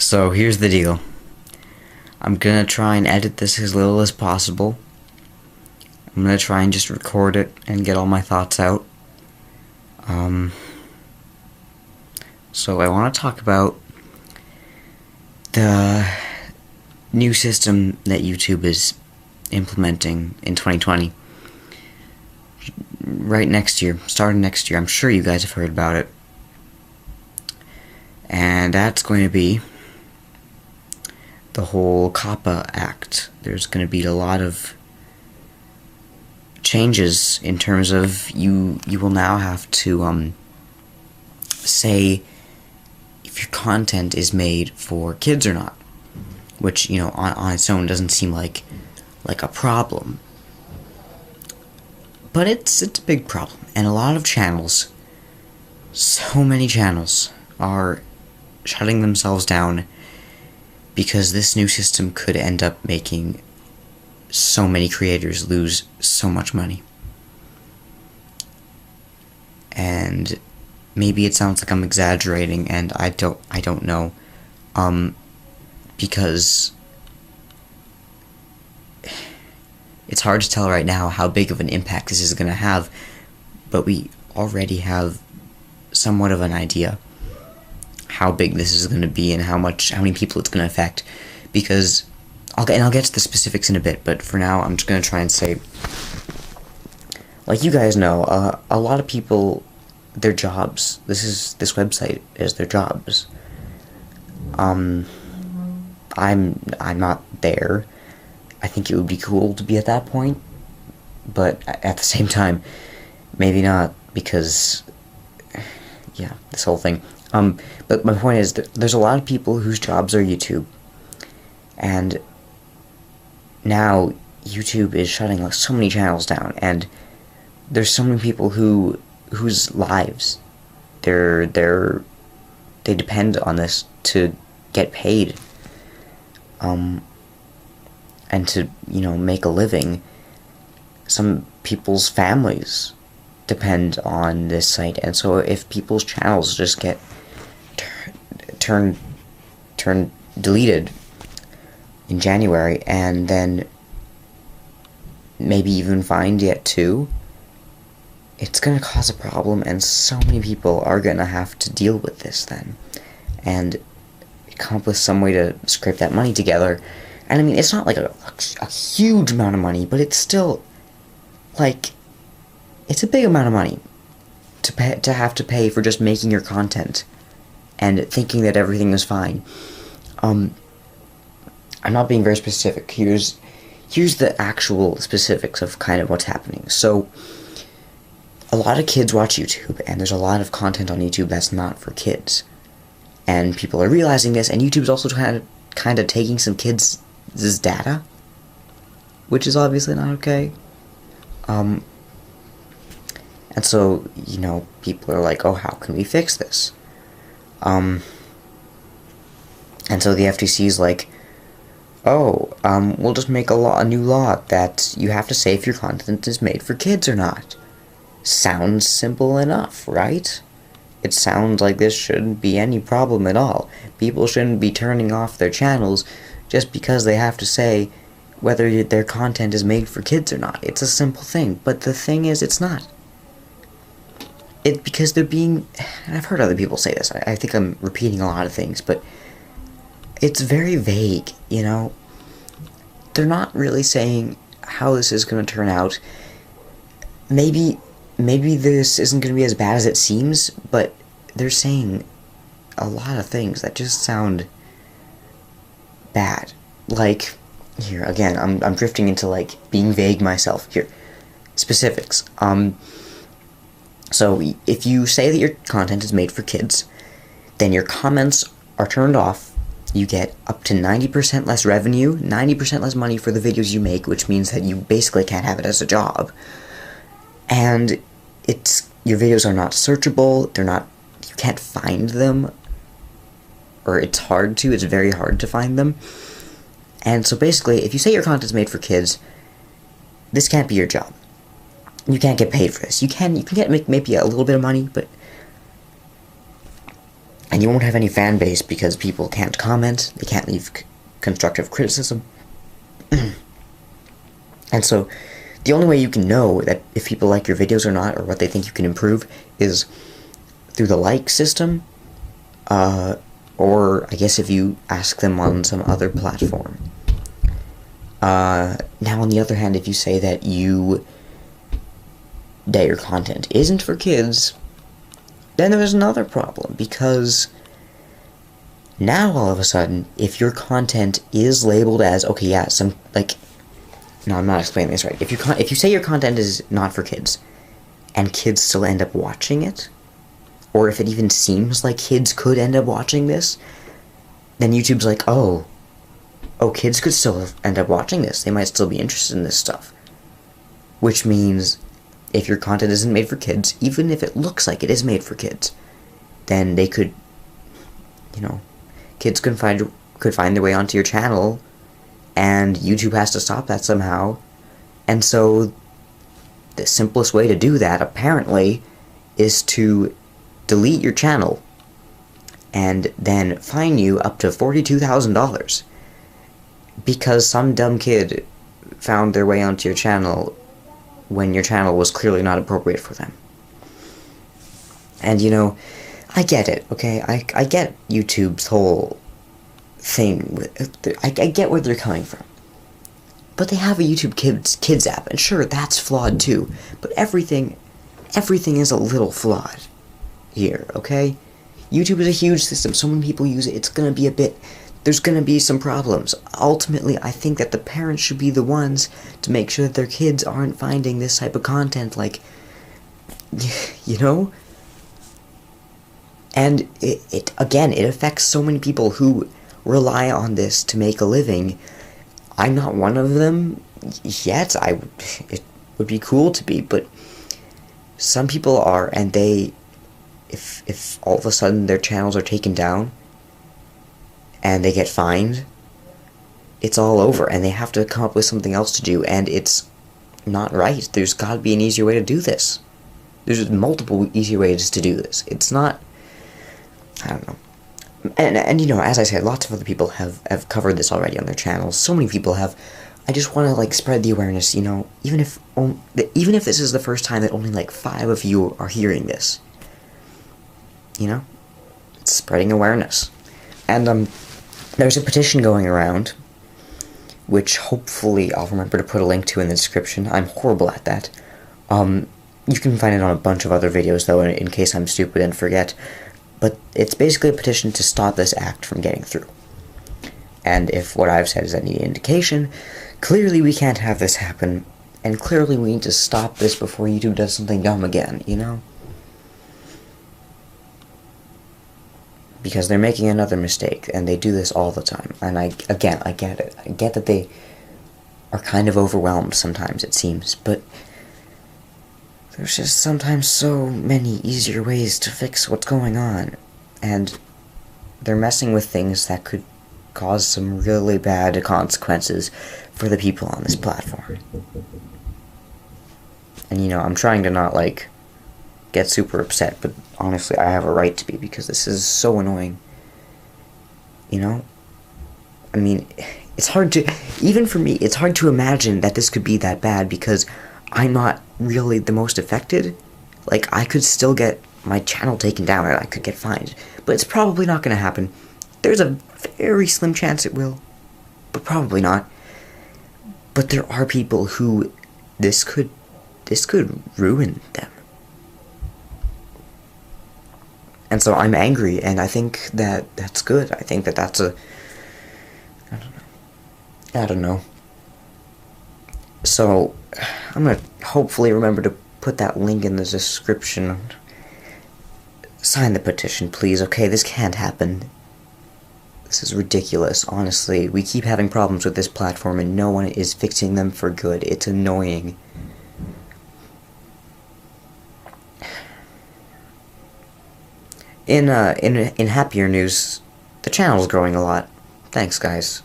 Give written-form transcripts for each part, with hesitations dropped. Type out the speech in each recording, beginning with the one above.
So here's the deal. I'm gonna try and edit this as little as possible. I'm gonna try and just record it and get all my thoughts out. So I want to talk about the new system that YouTube is implementing in 2020. Right next year, starting next year. I'm sure you guys have heard about it. And that's going to be the whole COPPA Act. There's going to be a lot of changes in terms of you will now have to say if your content is made for kids or not, which, you know, on its own doesn't seem like a problem, but it's a big problem. And a lot of channels, so many channels, are shutting themselves down because this new system could end up making so many creators lose so much money. And maybe it sounds like I'm exaggerating, and I don't know, because it's hard to tell right now how big of an impact this is going to have, but we already have somewhat of an idea how big this is going to be and how many people it's going to affect, because I'll get to the specifics in a bit, but for now I'm just going to try and say, like you guys know, a lot of people, their jobs, this website is their jobs. I'm not there. I think it would be cool to be at that point, but at the same time, maybe not, because, yeah, this whole thing. But my point is that there's a lot of people whose jobs are YouTube, and now YouTube is shutting like so many channels down, and there's so many people whose lives they depend on this to get paid, and to, you know, make a living. Some people's families depend on this site, and so if people's channels just get deleted in January, and then maybe even fined yet too, it's gonna cause a problem, and so many people are gonna have to deal with this then, and come up with some way to scrape that money together. And I mean, it's not like a huge amount of money, but it's still, like, it's a big amount of money to have to pay for just making your content and thinking that everything is fine. I'm not being very specific. Here's the actual specifics of kind of what's happening. So, a lot of kids watch YouTube, and there's a lot of content on YouTube that's not for kids. And people are realizing this, and YouTube's also kind of taking some kids' data, which is obviously not okay. And so, you know, people are like, oh, how can we fix this? And so the FTC is like, oh, we'll just make a new law that you have to say if your content is made for kids or not. Sounds simple enough, right? It sounds like this shouldn't be any problem at all. People shouldn't be turning off their channels just because they have to say whether their content is made for kids or not. It's a simple thing, but the thing is, it's not. Because they're being, and I've heard other people say this, I think I'm repeating a lot of things, but it's very vague, you know? They're not really saying how this is going to turn out. Maybe this isn't going to be as bad as it seems, but they're saying a lot of things that just sound bad. Like, here, again, I'm drifting into, like, being vague myself. Here, specifics. So, if you say that your content is made for kids, then your comments are turned off. You get up to 90% less revenue, 90% less money for the videos you make, which means that you basically can't have it as a job. And your videos are not searchable, you can't find them, or it's very hard to find them. And so basically, if you say your content's made for kids, this can't be your job. You can't get paid for this. You can get maybe a little bit of money, but And you won't have any fan base because people can't comment, they can't leave constructive criticism. And so, the only way you can know that if people like your videos or not, or what they think you can improve, is through the like system, or I guess if you ask them on some other platform. Now on the other hand, if you say that your content isn't for kids, then there's another problem, because now all of a sudden, if your content is labeled as, okay, yeah, no, I'm not explaining this right. If you say your content is not for kids, and kids still end up watching it, or if it even seems like kids could end up watching this, then YouTube's like, oh, kids could still end up watching this. They might still be interested in this stuff. Which means, if your content isn't made for kids, even if it looks like it is made for kids, then they could, kids could find their way onto your channel, and YouTube has to stop that somehow. And so, the simplest way to do that, apparently, is to delete your channel, and then fine you up to $42,000, because some dumb kid found their way onto your channel when your channel was clearly not appropriate for them. And I get it, okay? I get YouTube's whole thing. I get where they're coming from. But they have a YouTube Kids app, and sure, that's flawed too. But everything is a little flawed here, okay? YouTube is a huge system. So many people use it. There's gonna be some problems. Ultimately, I think that the parents should be the ones to make sure that their kids aren't finding this type of content, And it affects so many people who rely on this to make a living. I'm not one of them yet. It would be cool to be, but some people are, and if all of a sudden their channels are taken down and they get fined, it's all over, and they have to come up with something else to do, and it's not right. There's got to be an easier way to do this. There's multiple easier ways to do this. It's not, I don't know. And as I said, lots of other people have covered this already on their channels. So many people have. I just want to, spread the awareness, even if this is the first time that only, 5 of you are hearing this. It's spreading awareness. And, there's a petition going around, which hopefully I'll remember to put a link to in the description. I'm horrible at that. You can find it on a bunch of other videos, though, in case I'm stupid and forget. But it's basically a petition to stop this act from getting through. And if what I've said is any indication, clearly we can't have this happen, and clearly we need to stop this before YouTube does something dumb again, Because they're making another mistake, and they do this all the time. And I get it. I get that they are kind of overwhelmed sometimes, it seems, but there's just sometimes so many easier ways to fix what's going on, and they're messing with things that could cause some really bad consequences for the people on this platform. And I'm trying to not, get super upset, but honestly, I have a right to be, because this is so annoying. I mean, it's hard to, even for me, it's hard to imagine that this could be that bad, because I'm not really the most affected. I could still get my channel taken down, and I could get fined, but it's probably not going to happen. There's a very slim chance it will, but probably not. But there are people who this could ruin them. And so I'm angry, and I think that that's good. I think that that's I don't know. So, I'm gonna hopefully remember to put that link in the description. Sign the petition, please, okay? This can't happen. This is ridiculous, honestly. We keep having problems with this platform, and no one is fixing them for good. It's annoying. In happier news, the channel's growing a lot. Thanks, guys.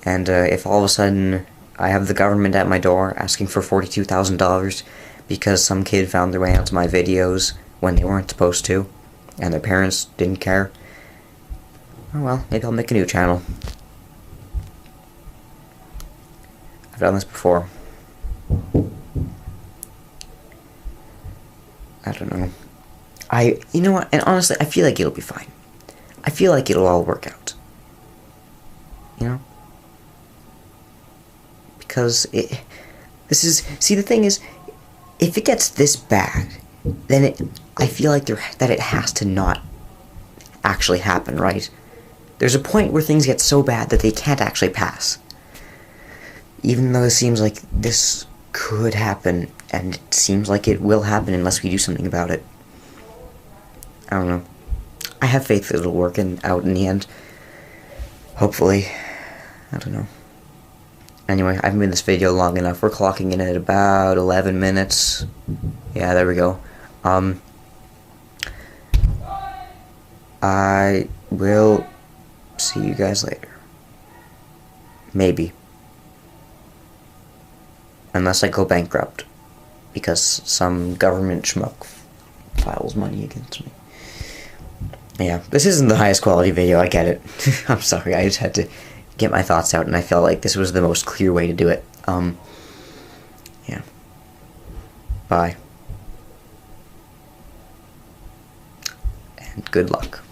And if all of a sudden I have the government at my door asking for $42,000 because some kid found their way onto my videos when they weren't supposed to, and their parents didn't care. Oh well, maybe I'll make a new channel. I've done this before. I don't know. You know what, and honestly, I feel like it'll be fine. I feel like it'll all work out. You know? Because see, the thing is, if it gets this bad, then I feel like that it has to not actually happen, right? There's a point where things get so bad that they can't actually pass. Even though it seems like this could happen, and it seems like it will happen unless we do something about it. I don't know. I have faith that it'll work out in the end. Hopefully. I don't know. Anyway, I haven't been in this video long enough. We're clocking in at about 11 minutes. Yeah, there we go. I will see you guys later. Maybe. Unless I go bankrupt. Because some government schmuck files money against me. Yeah, this isn't the highest quality video, I get it. I'm sorry, I just had to get my thoughts out, and I felt like this was the most clear way to do it. Yeah. Bye. And good luck.